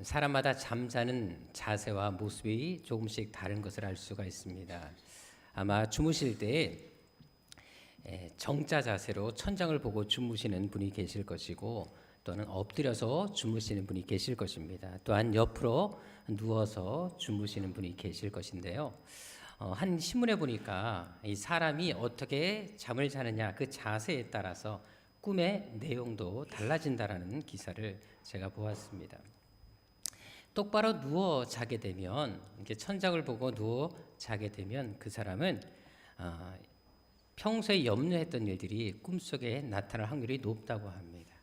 사람마다 잠자는 자세와 모습이 조금씩 다른 것을 알 수가 있습니다. 아마 주무실 때 정자 자세로 천장을 보고 주무시는 분이 계실 것이고, 또는 엎드려서 주무시는 분이 계실 것입니다. 또한 옆으로 누워서 주무시는 분이 계실 것인데요. 한 신문에 보니까 이 사람이 어떻게 잠을 자느냐, 그 자세에 따라서 꿈의 내용도 달라진다라는 기사를 제가 보았습니다. 똑바로 누워 자게 되면, 이렇게 천장을 보고 누워 자게 되면 그 사람은 평소에 염려했던 일들이 꿈속에 나타날 확률이 높다고 합니다.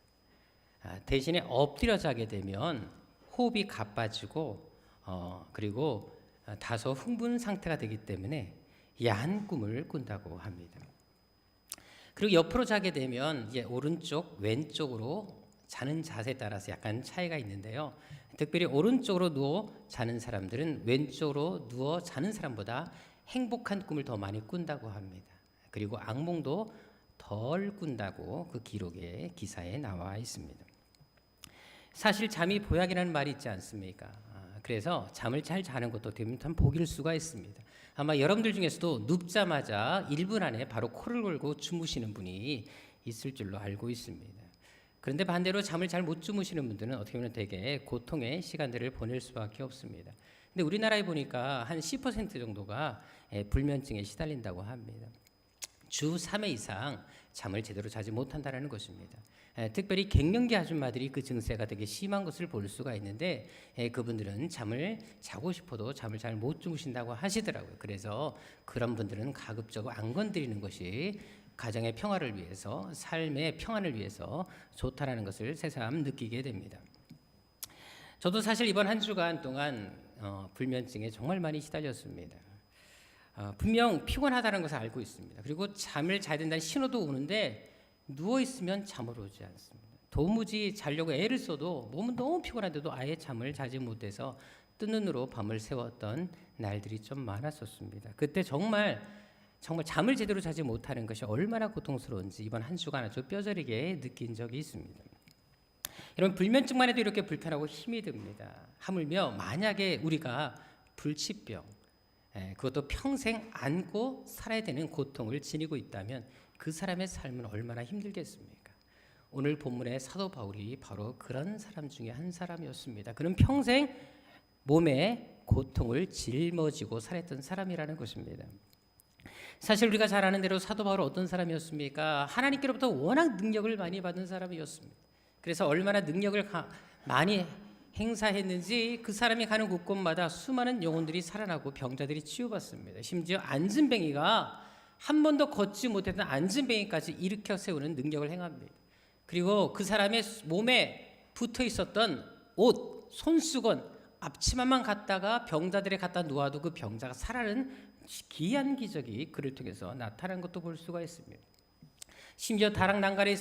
대신에 엎드려 자게 되면 호흡이 가빠지고 그리고 다소 흥분 상태가 되기 때문에 야한 꿈을 꾼다고 합니다. 그리고 옆으로 자게 되면 이제 오른쪽, 왼쪽으로 자는 자세에 따라서 약간 차이가 있는데요. 특별히 오른쪽으로 누워 자는 사람들은 왼쪽으로 누워 자는 사람보다 행복한 꿈을 더 많이 꾼다고 합니다. 그리고 악몽도 덜 꾼다고 그 기사에 나와 있습니다. 사실 잠이 보약이라는 말이 있지 않습니까? 그래서 잠을 잘 자는 것도 되면 참 복일 수가 있습니다. 아마 여러분들 중에서도 눕자마자 1분 안에 바로 코를 골고 주무시는 분이 있을 줄로 알고 있습니다. 그런데 반대로 잠을 잘 못 주무시는 분들은 어떻게 보면 되게 고통의 시간들을 보낼 수밖에 없습니다. 근데 우리나라에 보니까 한 10% 정도가 불면증에 시달린다고 합니다. 주 3회 이상 잠을 제대로 자지 못한다는 것입니다. 특별히 갱년기 아줌마들이 그 증세가 되게 심한 것을 볼 수가 있는데, 그분들은 잠을 자고 싶어도 잠을 잘 못 주무신다고 하시더라고요. 그래서 그런 분들은 가급적으로 안 건드리는 것이 가정의 평화를 위해서, 삶의 평안을 위해서 좋다라는 것을 새삼 느끼게 됩니다. 저도 사실 이번 한 주간 동안 불면증에 정말 많이 시달렸습니다. 분명 피곤하다는 것을 알고 있습니다. 그리고 잠을 자야 된다는 신호도 오는데 누워있으면 잠을 오지 않습니다. 도무지 자려고 애를 써도 몸은 너무 피곤한데도 아예 잠을 자지 못해서 뜬 눈으로 밤을 새웠던 날들이 좀 많았었습니다. 그때 정말 잠을 제대로 자지 못하는 것이 얼마나 고통스러운지 이번 한 주간 아주 뼈저리게 느낀 적이 있습니다. 여러분, 불면증만 해도 이렇게 불편하고 힘이 듭니다. 하물며 만약에 우리가 불치병, 그것도 평생 안고 살아야 되는 고통을 지니고 있다면 그 사람의 삶은 얼마나 힘들겠습니까? 오늘 본문의 사도 바울이 바로 그런 사람 중에 한 사람이었습니다. 그는 평생 몸에 고통을 짊어지고 살았던 사람이라는 것입니다. 사실 우리가 잘 아는 대로 사도 바울은 어떤 사람이었습니까? 하나님께로부터 워낙 능력을 많이 받은 사람이었습니다. 그래서 얼마나 능력을 많이 행사했는지 그 사람이 가는 곳곳마다 수많은 영혼들이 살아나고 병자들이 치유받습니다. 심지어 안진뱅이가 한 번도 걷지 못했던 안진뱅이까지 일으켜 세우는 능력을 행합니다. 그리고 그 사람의 몸에 붙어 있었던 옷, 손수건, 앞치마만 갖다가 병자들에 갖다 놓아도 그 병자가 살아나는 기이한 기적이 그를 통해서 나타난 것도 볼 수가 있습니다. 심지어 다락난간에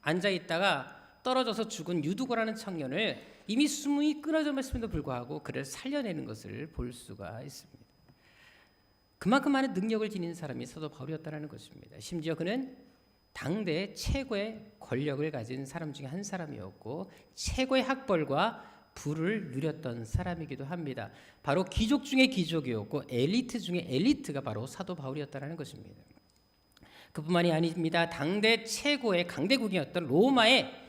앉아 있다가 떨어져서 죽은 유두고라는 청년을 이미 숨이 끊어졌음에도 불구하고 그를 살려내는 것을 볼 수가 있습니다. 그만큼 많은 능력을 지닌 사람이 사도 바울이었다는 것입니다. 심지어 그는 당대 최고의 권력을 가진 사람 중에 한 사람이었고 최고의 학벌과 부를 누렸던 사람이기도 합니다. 바로 귀족 중에 귀족이었고 엘리트 중에 엘리트가 바로 사도 바울이었다는 것입니다. 그뿐만이 아닙니다. 당대 최고의 강대국이었던 로마의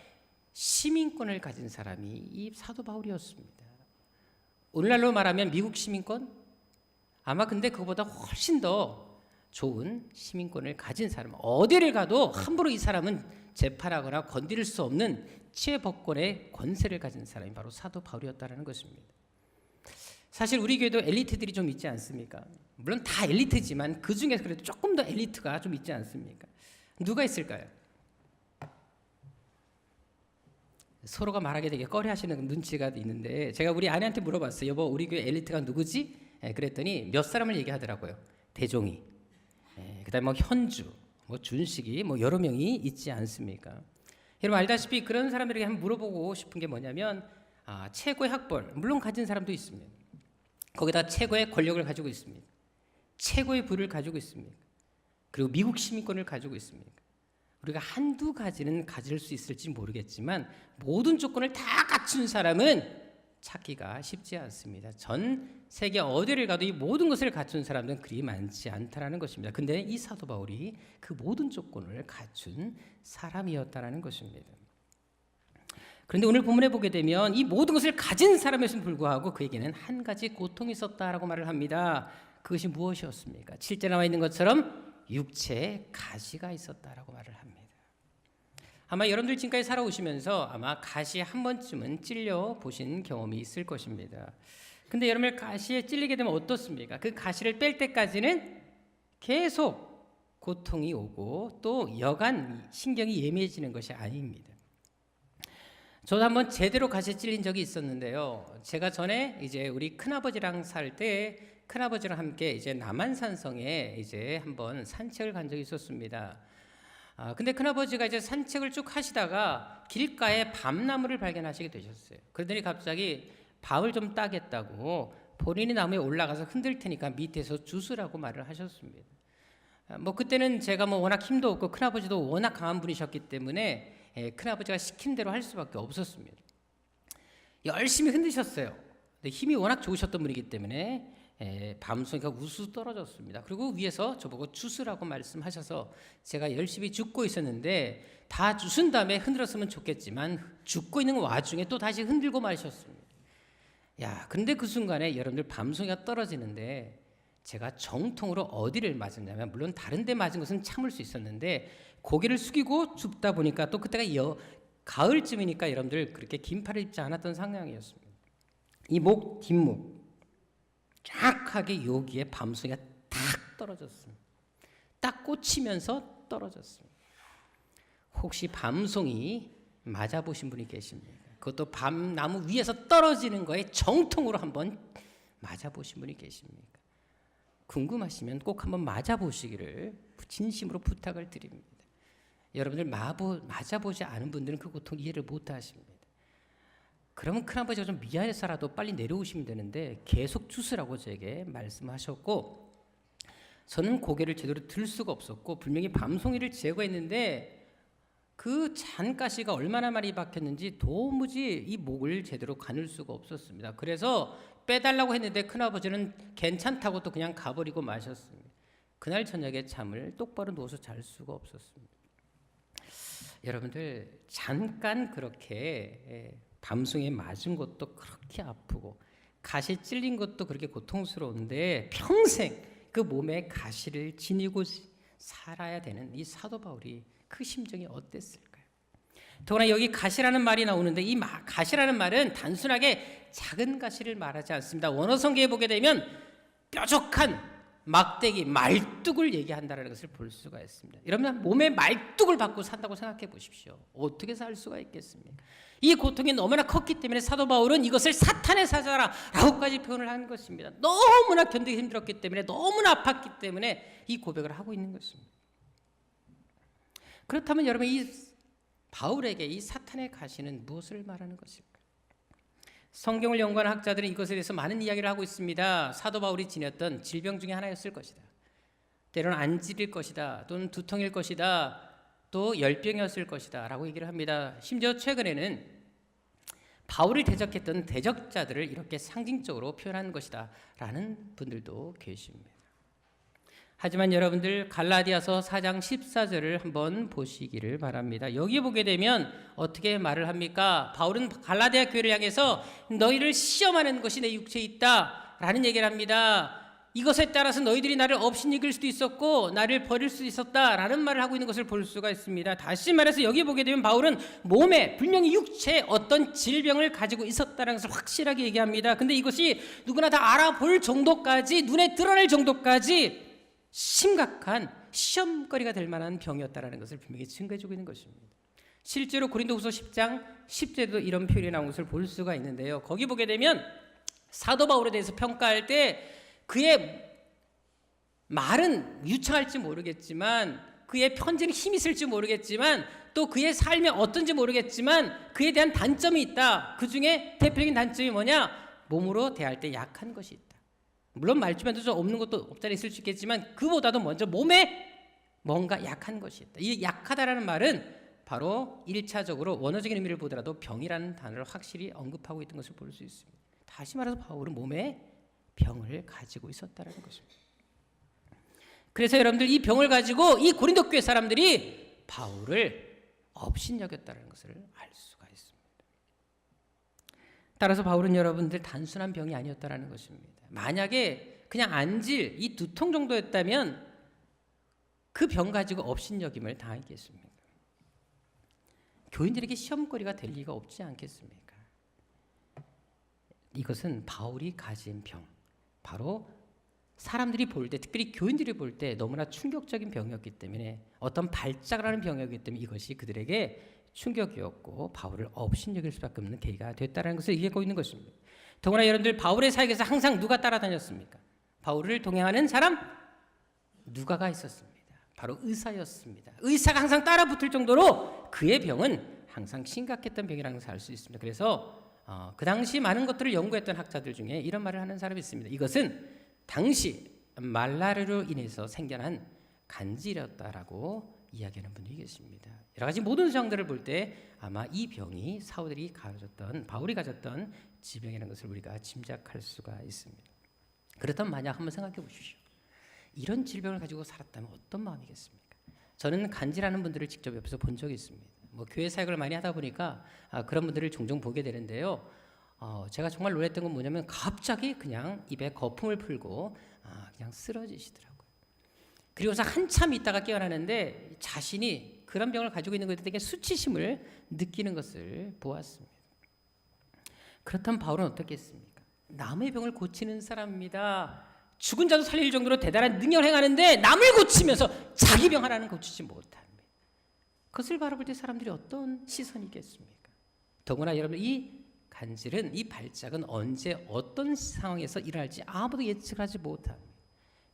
시민권을 가진 사람이 이 사도 바울이었습니다. 오늘날로 말하면 미국 시민권? 아마 근데 그거보다 훨씬 더 좋은 시민권을 가진 사람, 어디를 가도 함부로 이 사람은 재판하거나 건드릴 수 없는 치외법권의 권세를 가진 사람이 바로 사도 바울이었다는 것입니다. 사실 우리 교회도 엘리트들이 좀 있지 않습니까? 물론 다 엘리트지만 그 중에서 그래도 조금 더 엘리트가 좀 있지 않습니까? 누가 있을까요? 서로가 말하게 되게 꺼려하시는 눈치가 있는데, 제가 우리 아내한테 물어봤어요. 여보, 우리 교회 엘리트가 누구지? 그랬더니 몇 사람을 얘기하더라고요. 대종이, 그다음에 뭐 현주, 뭐 준식이, 뭐 여러 명이 있지 않습니까? 여러분 알다시피 그런 사람들에게 한번 물어보고 싶은 게 뭐냐면, 최고의 학벌 물론 가진 사람도 있습니다. 거기다 최고의 권력을 가지고 있습니다. 최고의 부를 가지고 있습니다. 그리고 미국 시민권을 가지고 있습니다. 우리가 한두 가지는 가질 수 있을지 모르겠지만 모든 조건을 다 갖춘 사람은 찾기가 쉽지 않습니다. 전 세계 어디를 가도 이 모든 것을 갖춘 사람들은 그리 많지 않다라는 것입니다. 근데 이 사도 바울이 그 모든 조건을 갖춘 사람이었다라는 것입니다. 그런데 오늘 본문에 보게 되면 이 모든 것을 가진 사람에서는 불구하고 그에게는 한 가지 고통이 있었다라고 말을 합니다. 그것이 무엇이었습니까? 7절에 나와 있는 것처럼 육체에 가시가 있었다라고 말을 합니다. 아마 여러분들 지금까지 살아오시면서 아마 가시 한 번쯤은 찔려 보신 경험이 있을 것입니다. 근데 여러분들 가시에 찔리게 되면 어떻습니까? 그 가시를 뺄 때까지는 계속 고통이 오고 또 여간 신경이 예민해지는 것이 아닙니다. 저도 한번 제대로 가시에 찔린 적이 있었는데요. 제가 전에 이제 우리 큰아버지랑 살 때 큰아버지랑 함께 이제 남한산성에 이제 한번 산책을 간 적이 있었습니다. 근데 큰아버지가 이제 산책을 쭉 하시다가 길가에 밤나무를 발견하시게 되셨어요. 그러더니 갑자기 밤을 좀 따겠다고 본인이 나무에 올라가서 흔들 테니까 밑에서 주스라고 말을 하셨습니다. 뭐 그때는 제가 뭐 워낙 힘도 없고 큰아버지도 워낙 강한 분이셨기 때문에 큰아버지가 시킨 대로 할 수밖에 없었습니다. 열심히 흔드셨어요. 근데 힘이 워낙 좋으셨던 분이기 때문에 밤송이가 우수 떨어졌습니다. 그리고 위에서 저보고 주스라고 말씀하셔서 제가 열심히 줍고 있었는데 다 주순 다음에 흔들었으면 좋겠지만 줍고 있는 와중에 또 다시 흔들고 마셨습니다. 근데 그 순간에 여러분들 밤송이가 떨어지는데 제가 정통으로 어디를 맞았냐면, 물론 다른 데 맞은 것은 참을 수 있었는데 고개를 숙이고 줍다 보니까 또 그때가 가을쯤이니까 여러분들 그렇게 긴팔을 입지 않았던 상황이었습니다. 이 목 뒷목 쫙하게 여기에 밤송이가 딱 떨어졌습니다. 딱 꽂히면서 떨어졌습니다. 혹시 밤송이 맞아보신 분이 계십니까? 그것도 밤나무 위에서 떨어지는 거에 정통으로 한번 맞아보신 분이 계십니까? 궁금하시면 꼭 한번 맞아보시기를 진심으로 부탁을 드립니다. 여러분들 맞아보지 않은 분들은 그 고통 이해를 못하십니다. 그러면 큰아버지가 좀 미안해서라도 빨리 내려오시면 되는데 계속 주스라고 저에게 말씀하셨고, 저는 고개를 제대로 들 수가 없었고 분명히 밤송이를 제거했는데 그 잔가시가 얼마나 많이 박혔는지 도무지 이 목을 제대로 가눌 수가 없었습니다. 그래서 빼달라고 했는데 큰아버지는 괜찮다고 또 그냥 가버리고 마셨습니다. 그날 저녁에 잠을 똑바로 누워서 잘 수가 없었습니다. 여러분들 잠깐 그렇게 밤송이에 맞은 것도 그렇게 아프고 가시 찔린 것도 그렇게 고통스러운데 평생 그 몸에 가시를 지니고 살아야 되는 이 사도 바울이 그 심정이 어땠을까요? 더구나 여기 가시라는 말이 나오는데 이 가시라는 말은 단순하게 작은 가시를 말하지 않습니다. 원어 성경에 보게 되면 뾰족한 막대기, 말뚝을 얘기한다는 것을 볼 수가 있습니다. 여러분 몸에 말뚝을 받고 산다고 생각해 보십시오. 어떻게 살 수가 있겠습니까? 이 고통이 너무나 컸기 때문에 사도 바울은 이것을 사탄의 사자라고까지 표현을 한 것입니다. 너무나 견디기 힘들었기 때문에, 너무나 아팠기 때문에 이 고백을 하고 있는 것입니다. 그렇다면 여러분 이 바울에게 이 사탄의 가시는 무엇을 말하는 것일까? 성경을 연구하는 학자들은 이것에 대해서 많은 이야기를 하고 있습니다. 사도 바울이 지녔던 질병 중에 하나였을 것이다. 때로는 안질일 것이다. 또는 두통일 것이다. 또 열병이었을 것이다. 라고 얘기를 합니다. 심지어 최근에는 바울을 대적했던 대적자들을 이렇게 상징적으로 표현한 것이다. 라는 분들도 계십니다. 하지만 여러분들 갈라디아서 4장 14절을 한번 보시기를 바랍니다. 여기 보게 되면 어떻게 말을 합니까? 바울은 갈라디아 교회를 향해서 너희를 시험하는 것이 내 육체에 있다 라는 얘기를 합니다. 이것에 따라서 너희들이 나를 업신이길 수도 있었고 나를 버릴 수도 있었다 라는 말을 하고 있는 것을 볼 수가 있습니다. 다시 말해서 여기 보게 되면 바울은 몸에 분명히 육체에 어떤 질병을 가지고 있었다는 것을 확실하게 얘기합니다. 근데 이것이 누구나 다 알아볼 정도까지, 눈에 드러날 정도까지 심각한 시험거리가 될 만한 병이었다는 것을 분명히 증거해주고 있는 것입니다. 실제로 고린도후서 10장 10절에도 이런 표현이 나온 것을 볼 수가 있는데요. 거기 보게 되면 사도 바울에 대해서 평가할 때 그의 말은 유창할지 모르겠지만, 그의 편지는 힘이 있을지 모르겠지만, 또 그의 삶이 어떤지 모르겠지만 그에 대한 단점이 있다. 그 중에 대표적인 단점이 뭐냐? 몸으로 대할 때 약한 것이 있다. 물론 말주변도 좀 없는 것도 없잖아 있을 수 있겠지만 그보다도 먼저 몸에 뭔가 약한 것이 있다. 이 약하다라는 말은 바로 1차적으로 원어적인 의미를 보더라도 병이라는 단어를 확실히 언급하고 있던 것을 볼 수 있습니다. 다시 말해서 바울은 몸에 병을 가지고 있었다는 것입니다. 그래서 여러분들 이 병을 가지고 이 고린도 교회 사람들이 바울을 업신여겼다는 것을 알 수가 있습니다. 따라서 바울은 여러분들 단순한 병이 아니었다는 것입니다. 만약에 그냥 안질 이 두통 정도였다면 그 병 가지고 업신여김을 당했겠습니까? 교인들에게 시험거리가 될 리가 없지 않겠습니까? 이것은 바울이 가진 병, 바로 사람들이 볼 때, 특별히 교인들이 볼 때 너무나 충격적인 병이었기 때문에, 어떤 발작을 하는 병이었기 때문에 이것이 그들에게 충격이었고 바울을 업신여길 수밖에 없는 계기가 됐다는 것을 얘기하고 있는 것입니다. 더구나 여러분들 바울의 사역에서 항상 누가 따라다녔습니까? 바울을 동행하는 사람 누가가 있었습니다. 바로 의사였습니다. 의사가 항상 따라붙을 정도로 그의 병은 항상 심각했던 병이라는 것을 알 수 있습니다. 그래서 그 당시 많은 것들을 연구했던 학자들 중에 이런 말을 하는 사람이 있습니다. 이것은 당시 말라리아로 인해서 생겨난 간질이었다라고 이야기하는 분들이 계십니다. 여러 가지 모든 상황들을 볼 때 아마 이 병이 바울이 가졌던 지병이라는 것을 우리가 짐작할 수가 있습니다. 그렇다면 만약 한번 생각해 보십시오. 이런 질병을 가지고 살았다면 어떤 마음이겠습니까? 저는 간질하는 분들을 직접 옆에서 본 적이 있습니다. 교회 사역을 많이 하다 보니까 그런 분들을 종종 보게 되는데요. 제가 정말 놀랐던 건 뭐냐면 갑자기 그냥 입에 거품을 풀고 그냥 쓰러지시더라고요. 그리고서 한참 있다가 깨어나는데 자신이 그런 병을 가지고 있는 것에 대해 수치심을 느끼는 것을 보았습니다. 그렇다면 바울은 어떻겠습니까? 남의 병을 고치는 사람입니다. 죽은 자도 살릴 정도로 대단한 능력을 행하는데 남을 고치면서 자기 병 하나는 고치지 못합니다. 그것을 바라볼 때 사람들이 어떤 시선이겠습니까? 더구나 여러분, 이 간질은, 이 발작은 언제 어떤 상황에서 일어날지 아무도 예측하지 못합니다.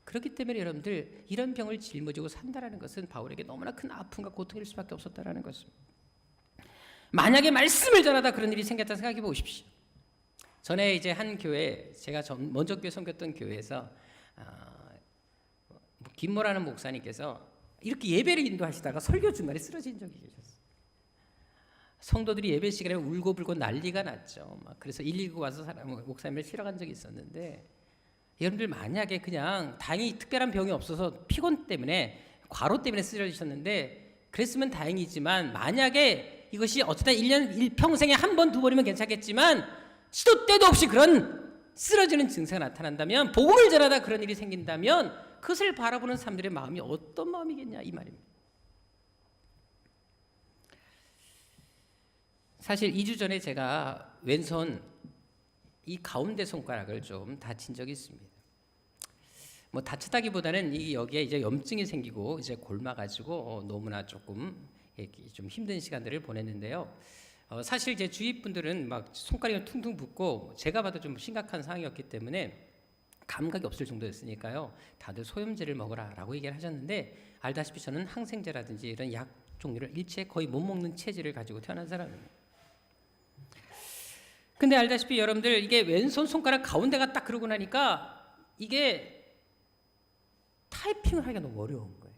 그렇기 때문에 여러분들 이런 병을 짊어지고 산다라는 것은 바울에게 너무나 큰 아픔과 고통일 수밖에 없었다라는 것입니다. 만약에 말씀을 전하다 그런 일이 생겼다 생각해 보십시오. 전에 이제 한 교회, 제가 먼저 교회 섬겼던 교회에서 김모라는 목사님께서 이렇게 예배를 인도하시다가 설교 중간에 쓰러진 적이 계셨어요. 성도들이 예배 시간에 울고불고 난리가 났죠. 그래서 119 와서 목사님을 실어간 적이 있었는데, 여러분들 만약에 그냥 다행히 특별한 병이 없어서 피곤 때문에, 과로 때문에 쓰러지셨는데 그랬으면 다행이지만, 만약에 이것이 어쩌다 1년 평생에 한 번, 두 번이면 괜찮겠지만 시도 때도 없이 그런 쓰러지는 증세가 나타난다면, 복음을 전하다 그런 일이 생긴다면 그것을 바라보는 사람들의 마음이 어떤 마음이겠냐 이 말입니다. 사실 2주 전에 제가 왼손 이 가운데 손가락을 좀 다친 적이 있습니다. 다쳤다기보다는 여기에 이제 염증이 생기고 이제 골마가지고 너무나 조금 좀 힘든 시간들을 보냈는데요. 사실 제 주위 분들은 막 손가락이 퉁퉁 붓고 제가 봐도 좀 심각한 상황이었기 때문에 감각이 없을 정도였으니까요. 다들 소염제를 먹으라라고 얘기를 하셨는데, 알다시피 저는 항생제라든지 이런 약 종류를 일체 거의 못 먹는 체질을 가지고 태어난 사람입니다. 근데 알다시피 여러분들 이게 왼손 손가락 가운데가 딱 그러고 나니까 이게 타이핑을 하기가 너무 어려운 거예요.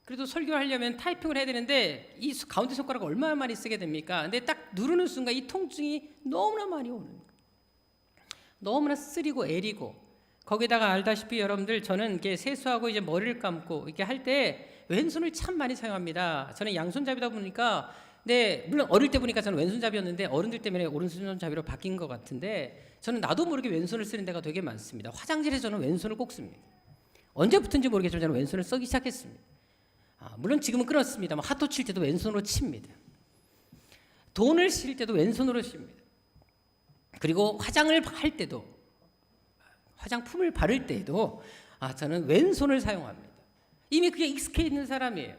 그래도 설교를 하려면 타이핑을 해야 되는데 이 가운데 손가락을 얼마나 많이 쓰게 됩니까? 근데 딱 누르는 순간 이 통증이 너무나 많이 오는 거예요. 너무나 쓰리고 애리고, 거기다가 알다시피 여러분들 저는 이렇게 세수하고 이제 머리를 감고 이렇게 할 때 왼손을 참 많이 사용합니다. 저는 양손잡이다 보니까, 네, 물론 어릴 때 보니까 저는 왼손잡이였는데 어른들 때문에 오른손잡이로 바뀐 것 같은데, 저는 나도 모르게 왼손을 쓰는 데가 되게 많습니다. 화장실에서 저는 왼손을 꼭 씁니다. 언제부터인지 모르겠지만 저는 왼손을 쓰기 시작했습니다. 물론 지금은 끊었습니다만 핫도 칠 때도 왼손으로 칩니다. 돈을 실 때도 왼손으로 씁니다. 그리고 화장을 할 때도, 화장품을 바를 때에도 저는 왼손을 사용합니다. 이미 그게 익숙해 있는 사람이에요.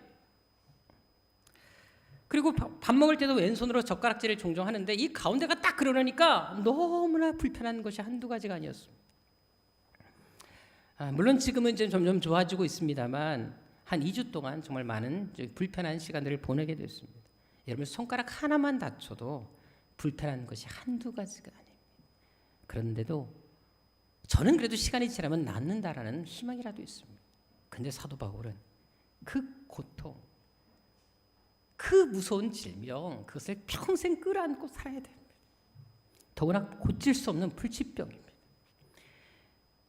그리고 밥 먹을 때도 왼손으로 젓가락질을 종종 하는데, 이 가운데가 딱 그러니까 너무나 불편한 것이 한두 가지가 아니었습니다. 물론 지금은 이제 점점 좋아지고 있습니다만 한 2주 동안 정말 많은 불편한 시간들을 보내게 됐습니다. 여러분, 손가락 하나만 다쳐도 불편한 것이 한두 가지가 아닙니다. 그런데도 저는 그래도 시간이 지나면 낫는다라는 희망이라도 있습니다. 근데 사도 바울은 그 고통, 그 그 무서운 질병, 그것을 평생 끌어안고 살아야 됩니다. 더구나 고칠 수 없는 불치병입니다.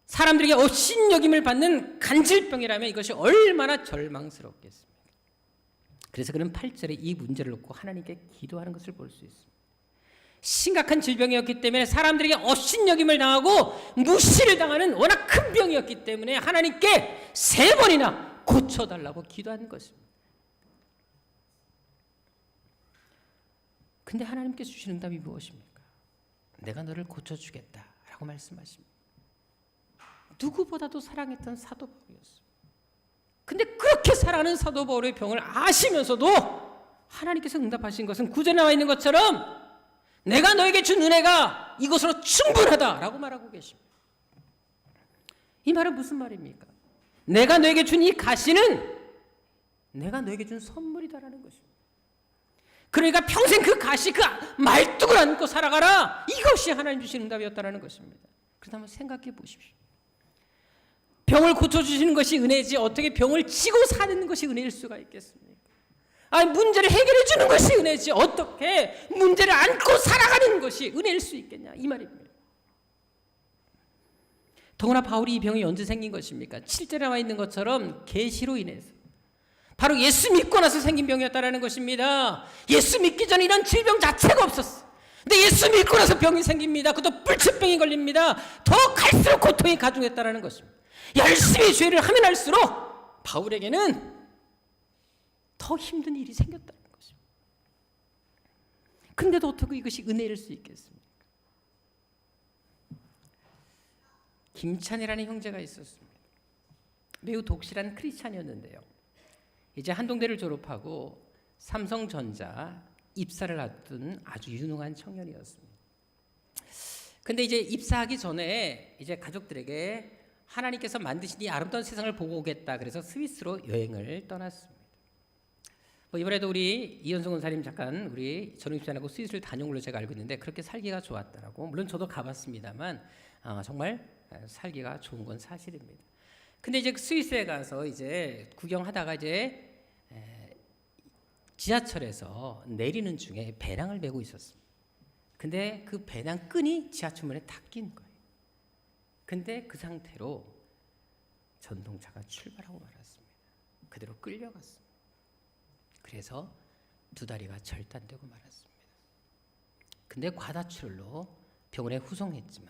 사람들에게 업신여김을 받는 간질병이라면 이것이 얼마나 절망스럽겠습니까? 그래서 그는 8절에 이 문제를 놓고 하나님께 기도하는 것을 볼 수 있습니다. 심각한 질병이었기 때문에 사람들에게 업신여김을 당하고 무시를 당하는 워낙 큰 병이었기 때문에 하나님께 3번이나 고쳐달라고 기도하는 것입니다. 근데 하나님께 주신 응답이 무엇입니까? 내가 너를 고쳐주겠다라고 말씀하십니다. 누구보다도 사랑했던 사도 바울이었습니다. 근데 그렇게 사랑하는 사도 바울의 병을 아시면서도 하나님께서 응답하신 것은 9절에 나와 있는 것처럼 내가 너에게 준 은혜가 이것으로 충분하다라고 말하고 계십니다. 이 말은 무슨 말입니까? 내가 너에게 준 이 가시는 내가 너에게 준 선물이다라는 것입니다. 그러니까 평생 그 가시, 그 말뚝을 안고 살아가라. 이것이 하나님 주신 응답이었다라는 것입니다. 그래서 한번 생각해 보십시오. 병을 고쳐주시는 것이 은혜지 어떻게 병을 지고 사는 것이 은혜일 수가 있겠습니까? 문제를 해결해 주는 것이 은혜지 어떻게 문제를 안고 살아가는 것이 은혜일 수 있겠냐 이 말입니다. 더구나 바울이 이 병이 언제 생긴 것입니까? 7절에 나와 있는 것처럼 계시로 인해서 바로 예수 믿고 나서 생긴 병이었다라는 것입니다. 예수 믿기 전에 이런 질병 자체가 없었어. 근데 예수 믿고 나서 병이 생깁니다. 그것도 불치병이 걸립니다. 더 갈수록 고통이 가중했다라는 것입니다. 열심히 죄를 하면 할수록 바울에게는 더 힘든 일이 생겼다는 것입니다. 근데도 어떻게 이것이 은혜일 수 있겠습니까? 김찬이라는 형제가 있었습니다. 매우 독실한 크리스찬이었는데요. 이제 한동대를 졸업하고 삼성전자 입사를 앞둔 아주 유능한 청년이었습니다. 근데 이제 입사하기 전에 이제 가족들에게 하나님께서 만드신 이 아름다운 세상을 보고 오겠다. 그래서 스위스로 여행을 떠났습니다. 이번에도 우리 이현성 원사님 잠깐 우리 전후입사하고 스위스를 다녀온 걸로 제가 알고 있는데 그렇게 살기가 좋았더라고. 물론 저도 가봤습니다만 정말 살기가 좋은 건 사실입니다. 근데 이제 스위스에 가서 이제 구경하다가 이제 지하철에서 내리는 중에 배낭을 메고 있었습니다. 근데 그 배낭 끈이 지하철문에 탁 낀 거예요. 근데 그 상태로 전동차가 출발하고 말았습니다. 그대로 끌려갔습니다. 그래서 두 다리가 절단되고 말았습니다. 근데 과다출혈로 병원에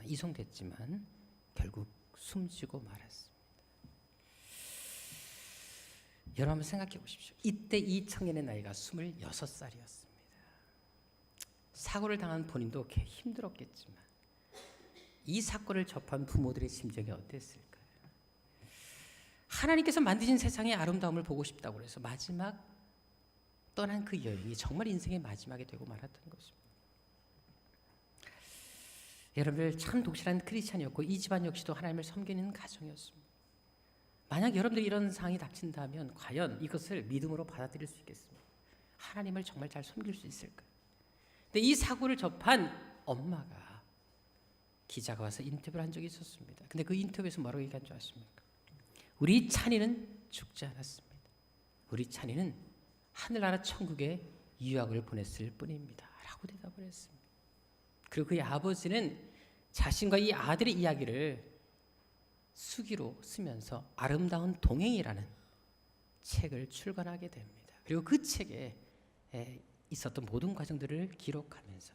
이송됐지만 결국 숨지고 말았습니다. 여러분 한번 생각해 보십시오. 이때 이 청년의 나이가 26살이었습니다. 사고를 당한 본인도 힘들었겠지만 이 사건을 접한 부모들의 심정이 어땠을까요? 하나님께서 만드신 세상의 아름다움을 보고 싶다고 해서 마지막 떠난 그 여행이 정말 인생의 마지막이 되고 말았던 것입니다. 여러분들 참 독실한 크리스찬이었고 이 집안 역시도 하나님을 섬기는 가정이었습니다. 만약 여러분들이 이런 상황이 닥친다면 과연 이것을 믿음으로 받아들일 수 있겠습니까? 하나님을 정말 잘 섬길 수 있을까요? 근데 이 사고를 접한 엄마가 기자가 와서 인터뷰를 한 적이 있었습니다. 근데 그 인터뷰에서 뭐라고 얘기한 줄 아십니까? 우리 찬이는 죽지 않았습니다. 우리 찬이는 하늘나라 천국에 유학을 보냈을 뿐입니다. 라고 대답을 했습니다. 그리고 그의 아버지는 자신과 이 아들의 이야기를 수기로 쓰면서 아름다운 동행이라는 책을 출간하게 됩니다. 그리고 그 책에 있었던 모든 과정들을 기록하면서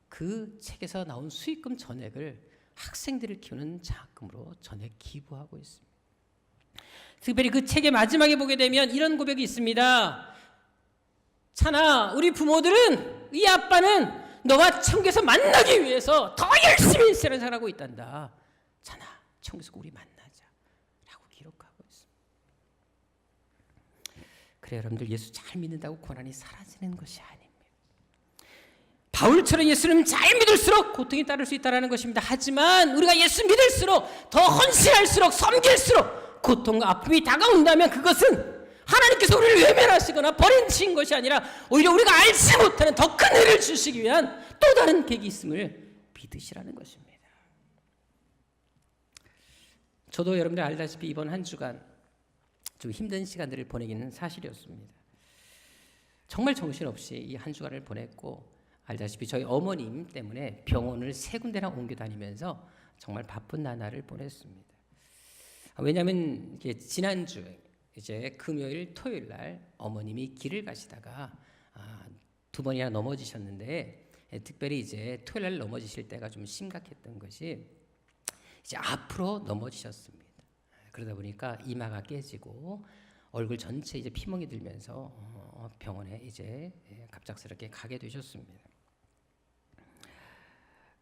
그 책에서 나온 수익금 전액을 학생들을 키우는 장학금으로 전액 기부하고 있습니다. 특별히 그 책의 마지막에 보게 되면 이런 고백이 있습니다. 찬아, 우리 부모들은 이 아빠는 너와 천국에서 만나기 위해서 더 열심히 생활하고 있단다. 찬아, 천국에서 우리 만나자 라고 기록하고 있습니다. 그래 여러분들 예수 잘 믿는다고 고난이 사라지는 것이 아닙니다. 바울처럼 예수는 잘 믿을수록 고통이 따를 수 있다는 것입니다. 하지만 우리가 예수 믿을수록 더 헌신할수록 섬길수록 고통과 아픔이 다가온다면 그것은 하나님께서 우리를 외면하시거나 버리신 것이 아니라 오히려 우리가 알지 못하는 더 큰 은혜를 주시기 위한 또 다른 계기 있음을 믿으시라는 것입니다. 저도 여러분들 알다시피 이번 한 주간 좀 힘든 시간들을 보내기는 사실이었습니다. 정말 정신없이 이 한 주간을 보냈고, 알다시피 저희 어머님 때문에 병원을 3군데나 옮겨 다니면서 정말 바쁜 나날을 보냈습니다. 왜냐하면 지난주 이제 금요일, 토요일 날 어머님이 길을 가시다가 2번이나 넘어지셨는데, 특별히 이제 토요일 날 넘어지실 때가 좀 심각했던 것이 이제 앞으로 넘어지셨습니다. 그러다 보니까 이마가 깨지고 얼굴 전체 이제 피멍이 들면서 병원에 이제 갑작스럽게 가게 되셨습니다.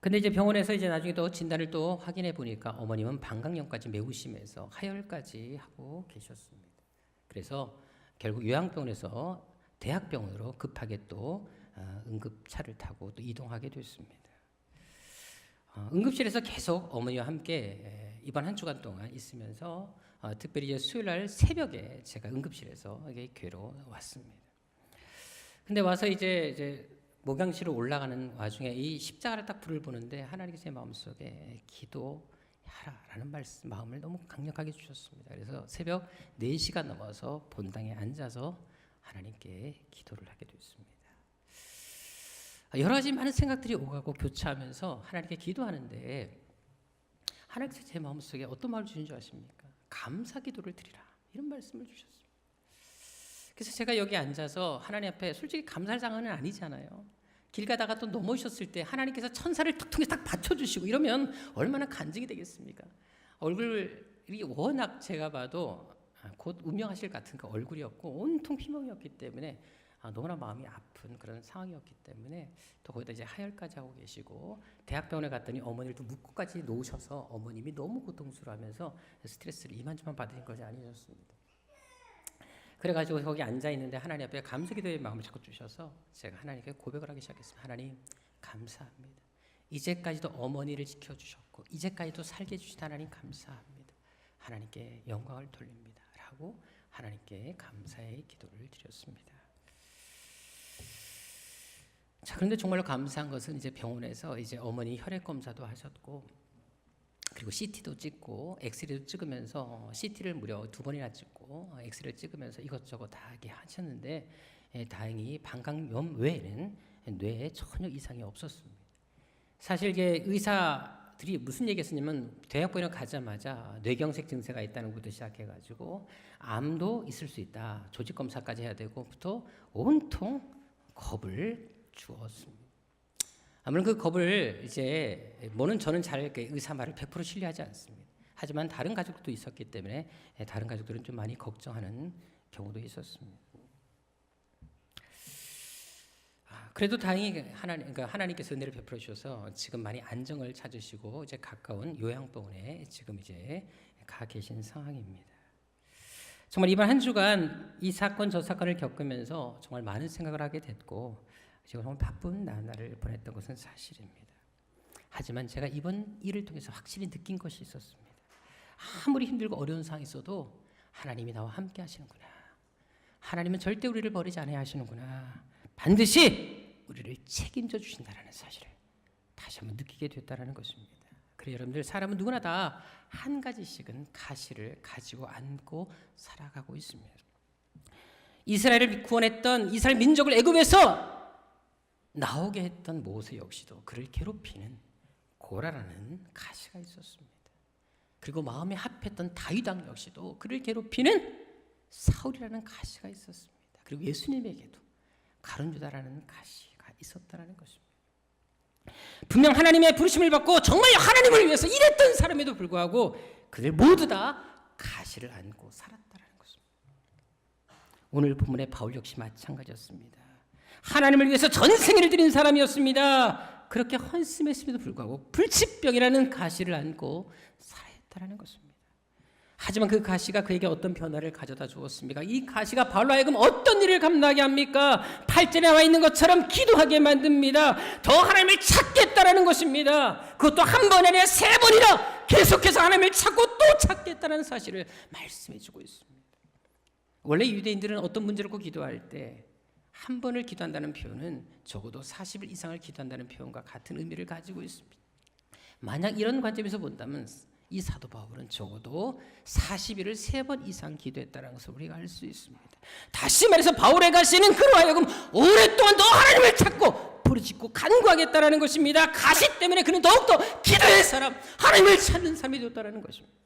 근데 이제 병원에서 이제 나중에 또 진단을 또 확인해 보니까 어머님은 방광염까지 매우 심해서 하혈까지 하고 계셨습니다. 그래서 결국 요양병원에서 대학병원으로 급하게 또 응급차를 타고 또 이동하게 됐습니다. 응급실에서 계속 어머니와 함께 이번 한 주간 동안 있으면서 특별히 이제 수요일 날 새벽에 제가 응급실에서 궤로 왔습니다. 근데 와서 이제 목양실로 올라가는 와중에 이 십자가를 딱 불을 보는데 하나님께서 제 마음속에 기도하라라는 마음을 너무 강력하게 주셨습니다. 그래서 새벽 4시가 넘어서 본당에 앉아서 하나님께 기도를 하게 됐습니다. 여러 가지 많은 생각들이 오가고 교차하면서 하나님께 기도하는데, 하나님께서 제 마음속에 어떤 말을 주신 줄 아십니까? 감사 기도를 드리라, 이런 말씀을 주셨습니다. 그래서 제가 여기 앉아서 하나님 앞에, 솔직히 감사할 상황은 아니잖아요. 길 가다가 또 넘어오셨을 때 하나님께서 천사를 탁 통해 딱 받쳐주시고 이러면 얼마나 간증이 되겠습니까? 얼굴이 워낙 제가 봐도 곧 운명하실 같은 그 얼굴이었고 온통 피멍이었기 때문에 너무나 마음이 아픈 그런 상황이었기 때문에, 또 거기다 이제 하혈까지 하고 계시고, 대학병원에 갔더니 어머니를 또 묶고까지 놓으셔서 어머님이 너무 고통스러워하면서 스트레스를 이만저만 받으신 것이 아니셨습니다. 그래가지고 거기 앉아 있는데 하나님 앞에 감사기도의 마음을 자꾸 주셔서 제가 하나님께 고백을 하기 시작했습니다. 하나님 감사합니다. 이제까지도 어머니를 지켜주셨고 이제까지도 살게 해주신 하나님 감사합니다. 하나님께 영광을 돌립니다 라고 하나님께 감사의 기도를 드렸습니다. 자, 그런데 정말로 감사한 것은 이제 병원에서 이제 어머니 혈액 검사도 하셨고, 그리고 CT도 찍고 엑스레이도 찍으면서, CT를 무려 2번이나 찍고 엑스레이를 찍으면서 이것저것 다 이렇게 하셨는데, 다행히 방광염 외에는 뇌에 전혀 이상이 없었습니다. 사실 이게 의사들이 무슨 얘기했었냐면, 대학병원에 가자마자 뇌경색 증세가 있다는 것부터 시작해가지고 암도 있을 수 있다, 조직 검사까지 해야 되고부터 온통 겁을 주었습니다. 아무런 그 겁을 이제 뭐는 저는 잘 의사 말을 100% 신뢰하지 않습니다. 하지만 다른 가족도 있었기 때문에 다른 가족들은 좀 많이 걱정하는 경우도 있었습니다. 그래도 다행히 하나님께서 은혜를 베풀어 주셔서 지금 많이 안정을 찾으시고 이제 가까운 요양병원에 지금 이제 가 계신 상황입니다. 정말 이번 한 주간 이 사건 저 사건을 겪으면서 정말 많은 생각을 하게 됐고, 제가 정말 바쁜 나날을 보냈던 것은 사실입니다. 하지만 제가 이번 일을 통해서 확실히 느낀 것이 있었습니다. 아무리 힘들고 어려운 상황이 있어도 하나님이 나와 함께 하시는구나. 하나님은 절대 우리를 버리지 않아야 하시는구나. 반드시 우리를 책임져 주신다는 사실을 다시 한번 느끼게 됐다는 것입니다. 그래서 여러분들, 사람은 누구나 다 한 가지씩은 가시를 가지고 안고 살아가고 있습니다. 이스라엘을 구원했던 이스라엘 민족을 애굽에서 나오게 했던 모세 역시도 그를 괴롭히는 고라라는 가시가 있었습니다. 그리고 마음에 합했던 다윗 왕 역시도 그를 괴롭히는 사울이라는 가시가 있었습니다. 그리고 예수님에게도 가룟유다라는 가시가 있었다는 것입니다. 분명 하나님의 부르심을 받고 정말 하나님을 위해서 일했던 사람에도 불구하고 그들 모두 다 가시를 안고 살았다는 것입니다. 오늘 본문의 바울 역시 마찬가지였습니다. 하나님을 위해서 전생애를 드린 사람이었습니다. 그렇게 헌신했음에도 불구하고 불치병이라는 가시를 안고 살아야 했다는 것입니다. 하지만 그 가시가 그에게 어떤 변화를 가져다 주었습니까? 이 가시가 바울로 하여금 어떤 일을 감당하게 합니까? 8절에 나와 있는 것처럼 기도하게 만듭니다. 더 하나님을 찾겠다라는 것입니다. 그것도 한 번이 아니라 3번이나 계속해서 하나님을 찾고 또 찾겠다는 사실을 말씀해 주고 있습니다. 원래 유대인들은 어떤 문제를 꼭 기도할 때 한 번을 기도한다는 표현은 적어도 40일 이상을 기도한다는 표현과 같은 의미를 가지고 있습니다. 만약 이런 관점에서 본다면 이 사도 바울은 적어도 40일을 3번 이상 기도했다는 것을 우리가 알 수 있습니다. 다시 말해서 바울의 가시는 그로 하여금 오랫동안 더 하나님을 찾고 부르짖고 간구하겠다라는 것입니다. 가시 때문에 그는 더욱더 기도의 사람, 하나님을 찾는 삶이 되었다는 것입니다.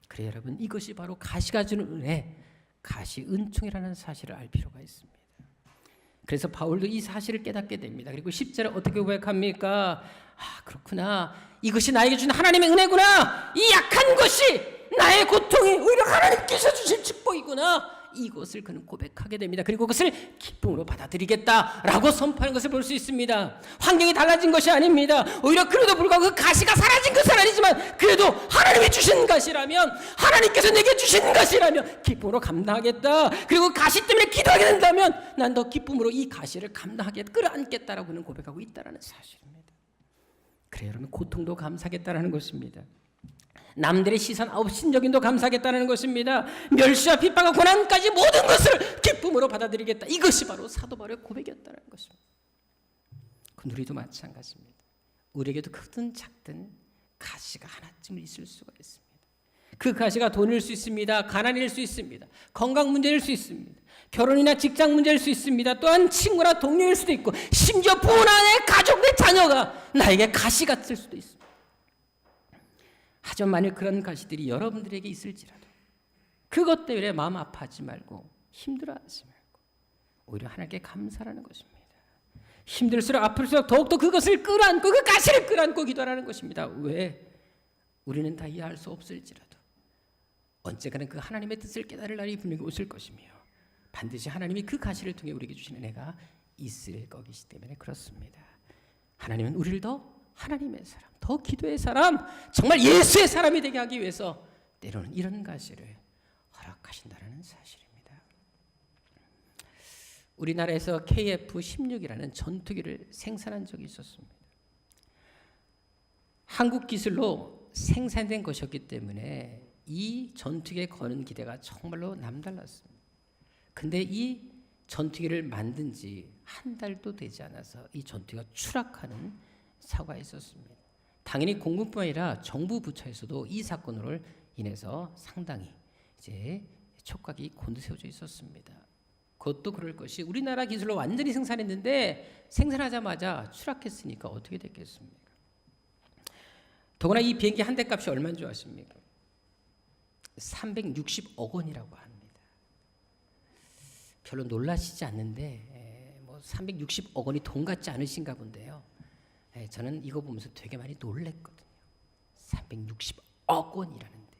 그래 여러분, 이것이 바로 가시가 주는 은혜, 가시 은총이라는 사실을 알 필요가 있습니다. 그래서 바울도 이 사실을 깨닫게 됩니다. 그리고 10절에 어떻게 고백합니까? 그렇구나, 이것이 나에게 준 하나님의 은혜구나, 이 약한 것이 나의 고통이 오히려 하나님께서 주신 축복이구나, 이것을 그는 고백하게 됩니다. 그리고 그것을 기쁨으로 받아들이겠다라고 선포하는 것을 볼 수 있습니다. 환경이 달라진 것이 아닙니다. 오히려 그래도 불구하고 그 가시가 사라진 것은 아니지만 그래도 하나님이 주신 가시라면, 하나님께서 내게 주신 가시라면 기쁨으로 감당하겠다. 그리고 가시 때문에 기도하게 된다면 난 더 기쁨으로 이 가시를 감당하겠다, 끌어안겠다라고 그는 고백하고 있다는 사실입니다. 그래 여러분, 고통도 감사하겠다는 것입니다. 남들의 시선 업신여김도 감사하겠다는 것입니다. 멸시와 핍박과 고난까지 모든 것을 기쁨으로 받아들이겠다, 이것이 바로 사도 바울의 고백이었다는 것입니다. 그 우리도 마찬가지입니다. 우리에게도 크든 작든 가시가 하나쯤 있을 수가 있습니다. 그 가시가 돈일 수 있습니다. 가난일 수 있습니다. 건강 문제일 수 있습니다. 결혼이나 직장 문제일 수 있습니다. 또한 친구나 동료일 수도 있고, 심지어 부모 안에 가족, 내 자녀가 나에게 가시가 될 수도 있습니다. 하지만 만일 그런 가시들이 여러분들에게 있을지라도 그것 때문에 마음 아파하지 말고 힘들어하지 말고 오히려 하나님께 감사하는 것입니다. 힘들수록 아플수록 더욱더 그것을 끌어안고, 그 가시를 끌어안고 기도하라는 것입니다. 왜? 우리는 다 이해할 수 없을지라도 언젠가는 그 하나님의 뜻을 깨달을 날이 분명히 오실 것이며, 반드시 하나님이 그 가시를 통해 우리에게 주시는 은혜가 있을 것이기 때문에 그렇습니다. 하나님은 우리를 더 하나님의 사람, 더 기도의 사람, 정말 예수의 사람이 되게 하기 위해서 때로는 이런 가시를 허락하신다는 사실입니다. 우리나라에서 KF-16이라는 전투기를 생산한 적이 있었습니다. 한국 기술로 생산된 것이었기 때문에 이 전투기에 거는 기대가 정말로 남달랐습니다. 근데 이 전투기를 만든 지 한 달도 되지 않아서 이 전투기가 추락하는 사고가 있었습니다. 당연히 공군뿐 아니라 정부 부처에서도 이 사건으로 인해서 상당히 이제 촉각이 곤두세워져 있었습니다. 그것도 그럴 것이, 우리나라 기술로 완전히 생산했는데 생산하자마자 추락했으니까 어떻게 됐겠습니까? 더구나 이 비행기 한 대 값이 얼마인 줄 아십니까? 360억 원이라고 합니다. 별로 놀라시지 않는데 360억 원이 돈 같지 않으신가 본데요. 저는 이거 보면서 되게 많이 놀랬거든요. 360억 원이라는데.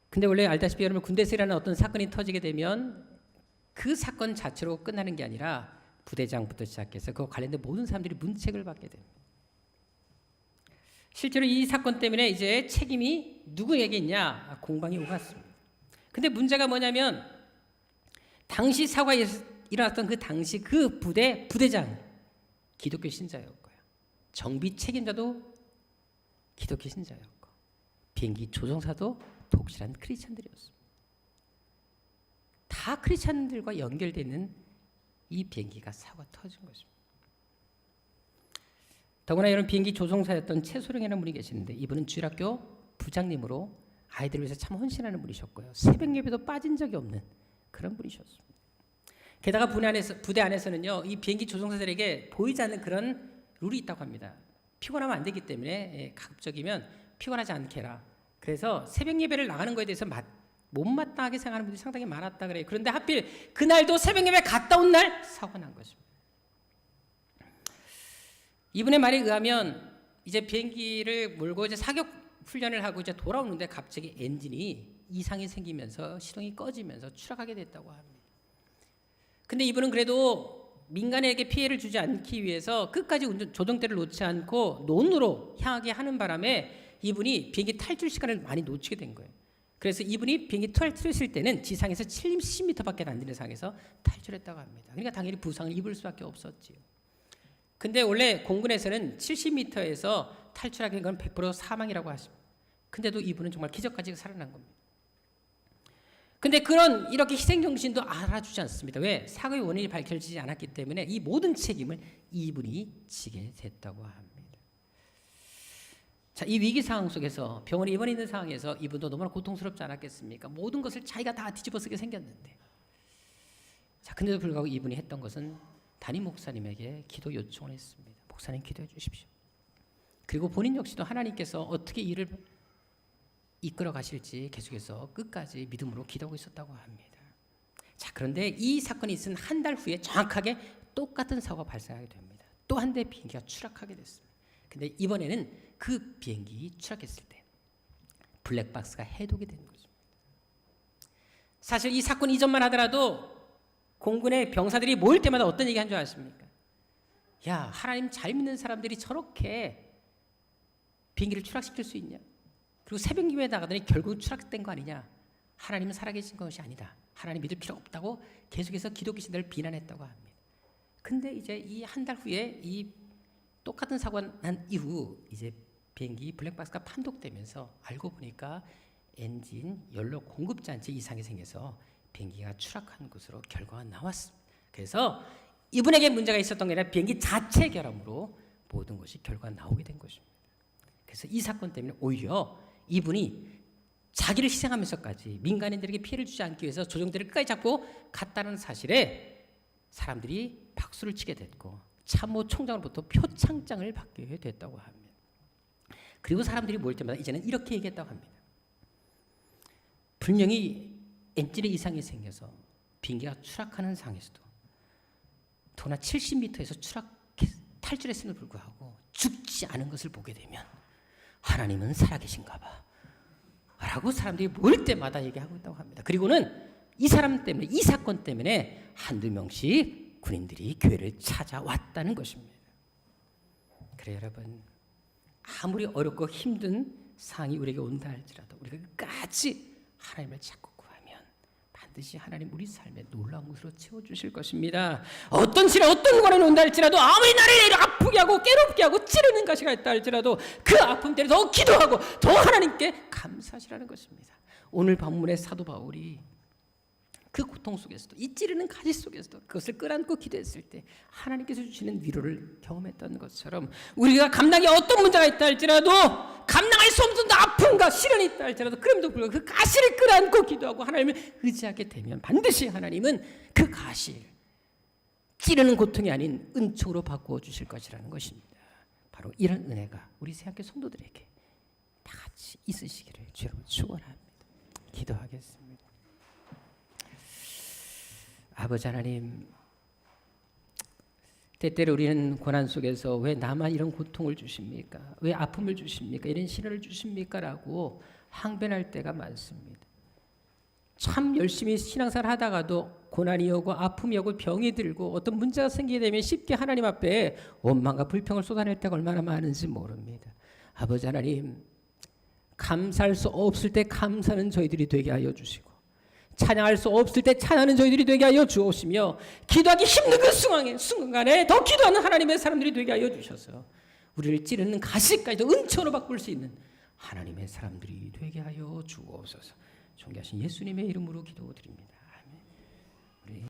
근데 원래 알다시피 여러분, 군대에서 일어나는 어떤 사건이 터지게 되면 그 사건 자체로 끝나는 게 아니라 부대장부터 시작해서 그 관련된 모든 사람들이 문책을 받게 됩니다. 실제로 이 사건 때문에 이제 책임이 누구에게 있냐, 공방이 오갔습니다. 근데 문제가 뭐냐면 당시 사고가 일어났던 그 당시 그 부대장 기독교 신자였고요. 정비 책임자도 기독교 신자였고, 비행기 조종사도 독실한 크리스찬들이었습니다. 다 크리스찬들과 연결되는 이 비행기가 사고가 터진 것입니다. 더구나 이런 비행기 조종사였던 최소령이라는 분이 계시는데, 이분은 주일학교 부장님으로 아이들을 위해서 참 헌신하는 분이셨고요. 새벽 예배도 빠진 적이 없는 그런 분이셨습니다. 게다가 부대 안에서는요, 이 비행기 조종사들에게 보이지 않는 그런 룰이 있다고 합니다. 피곤하면 안 되기 때문에 가급적이면 피곤하지 않게 해라. 그래서 새벽 예배를 나가는 것에 대해서 못마땅하게 생각하는 분들이 상당히 많았다 그래요. 그런데 하필 그날도 새벽 예배 갔다 온 날 사고가 난 것입니다. 이분의 말에 의하면 이제 비행기를 몰고 이제 사격 훈련을 하고 이제 돌아오는데 갑자기 엔진이 이상이 생기면서 시동이 꺼지면서 추락하게 됐다고 합니다. 근데 이분은 그래도 민간에게 피해를 주지 않기 위해서 끝까지 조종대를 놓지 않고 논으로 향하게 하는 바람에 이분이 비행기 탈출 시간을 많이 놓치게 된 거예요. 그래서 이분이 비행기 탈출했을 때는 지상에서 70m밖에 안 되는 상에서 탈출했다고 합니다. 그러니까 당연히 부상을 입을 수밖에 없었지요. 근데 원래 공군에서는 70m에서 탈출하게 된 건 100% 사망이라고 하십니다. 근데도 이분은 정말 기적까지 살아난 겁니다. 근데 이렇게 희생정신도 알아주지 않습니다. 왜? 사고의 원인이 밝혀지지 않았기 때문에 이 모든 책임을 이분이 지게 됐다고 합니다. 자, 이 위기 상황 속에서 병원에 입원해 있는 상황에서 이분도 너무나 고통스럽지 않았겠습니까? 모든 것을 자기가 다 뒤집어쓰게 생겼는데, 자, 근데도 불구하고 이분이 했던 것은 담임 목사님에게 기도 요청을 했습니다. 목사님 기도해 주십시오. 그리고 본인 역시도 하나님께서 어떻게 일을 이끌어 가실지 계속해서 끝까지 믿음으로 기도하고 있었다고 합니다. 자, 그런데 이 사건이 있은 한 달 후에 정확하게 똑같은 사고가 발생하게 됩니다. 또 한 대의 비행기가 추락하게 됐습니다. 근데 이번에는 그 비행기 추락했을 때 블랙박스가 해독이 된 것입니다. 사실 이 사건 이전만 하더라도 공군의 병사들이 모일 때마다 어떤 얘기 한 줄 아십니까? 야, 하나님 잘 믿는 사람들이 저렇게 비행기를 추락시킬 수 있냐? 그리고 새벽 기도에 나가더니 결국 추락된 거 아니냐? 하나님은 살아계신 것이 아니다. 하나님 믿을 필요 없다고 계속해서 기독교 신들을 비난했다고 합니다. 근데 이제 이 한 달 후에 이 똑같은 사고가 난 이후 이제 비행기 블랙박스가 판독되면서 알고 보니까 엔진 연료 공급 장치 이상이 생겨서 비행기가 추락한 것으로 결과가 나왔습니다. 그래서 이분에게 문제가 있었던 게 아니라 비행기 자체 결함으로 모든 것이 결과가 나오게 된 것입니다. 그래서 이 사건 때문에 오히려 이분이 자기를 희생하면서까지 민간인들에게 피해를 주지 않기 위해서 조종대를 끝까지 잡고 갔다는 사실에 사람들이 박수를 치게 됐고 참모 총장으로부터 표창장을 받게 됐다고 합니다. 그리고 사람들이 모일 때마다 이제는 이렇게 얘기했다고 합니다. 분명히 엔진에 이상이 생겨서 비행기가 추락하는 상황에서도 더구나 70m에서 탈출했음에도 불구하고 죽지 않은 것을 보게 되면 하나님은 살아계신가 봐 라고 사람들이 모일 때마다 얘기하고 있다고 합니다. 그리고는 이 사람 때문에, 이 사건 때문에 한두 명씩 군인들이 교회를 찾아왔다는 것입니다. 그래 여러분, 아무리 어렵고 힘든 상황이 우리에게 온다 할지라도 우리가 끝까지 하나님을 찾고 구하면 반드시 하나님 우리 삶에 놀라운 것으로 채워주실 것입니다. 어떤 시련, 어떤 고난이 온다 할지라도 아무리 나를 아프게 하고 괴롭게 하고 찌르는 것이 있다 할지라도 그 아픔 때문에 더 기도하고 더 하나님께 감사하시라는 것입니다. 오늘 본문의 사도 바울이 그 고통 속에서도 이 찌르는 가시 속에서도 그것을 끌안고 기도했을 때 하나님께서 주시는 위로를 경험했던 것처럼 우리가 감당에 어떤 문제가 있다 할지라도 감당할 수 없는 아픔과 시련이 있다 할지라도 그럼에도 불구하고 그 가시를 끌안고 기도하고 하나님을 의지하게 되면 반드시 하나님은 그 가시를 찌르는 고통이 아닌 은총으로 바꾸어 주실 것이라는 것입니다. 바로 이런 은혜가 우리 새학교 성도들에게 다 같이 있으시기를 주로 축원합니다. 기도하겠습니다. 아버지 하나님, 때때로 우리는 고난 속에서 왜 나만 이런 고통을 주십니까? 왜 아픔을 주십니까? 이런 시련을 주십니까? 라고 항변할 때가 많습니다. 참 열심히 신앙생활 하다가도 고난이 오고 아픔이 오고 병이 들고 어떤 문제가 생기게 되면 쉽게 하나님 앞에 원망과 불평을 쏟아낼 때가 얼마나 많은지 모릅니다. 아버지 하나님, 감사할 수 없을 때 감사하는 저희들이 되게 하여 주시고 찬양할 수 없을 때 찬양하는 저희들이 되게 하여 주옵시며 기도하기 힘든 그 순간에 더 기도하는 하나님의 사람들이 되게 하여 주셔서 우리를 찌르는 가시까지도 은총으로 바꿀 수 있는 하나님의 사람들이 되게 하여 주옵소서. 존귀하신 예수님의 이름으로 기도드립니다.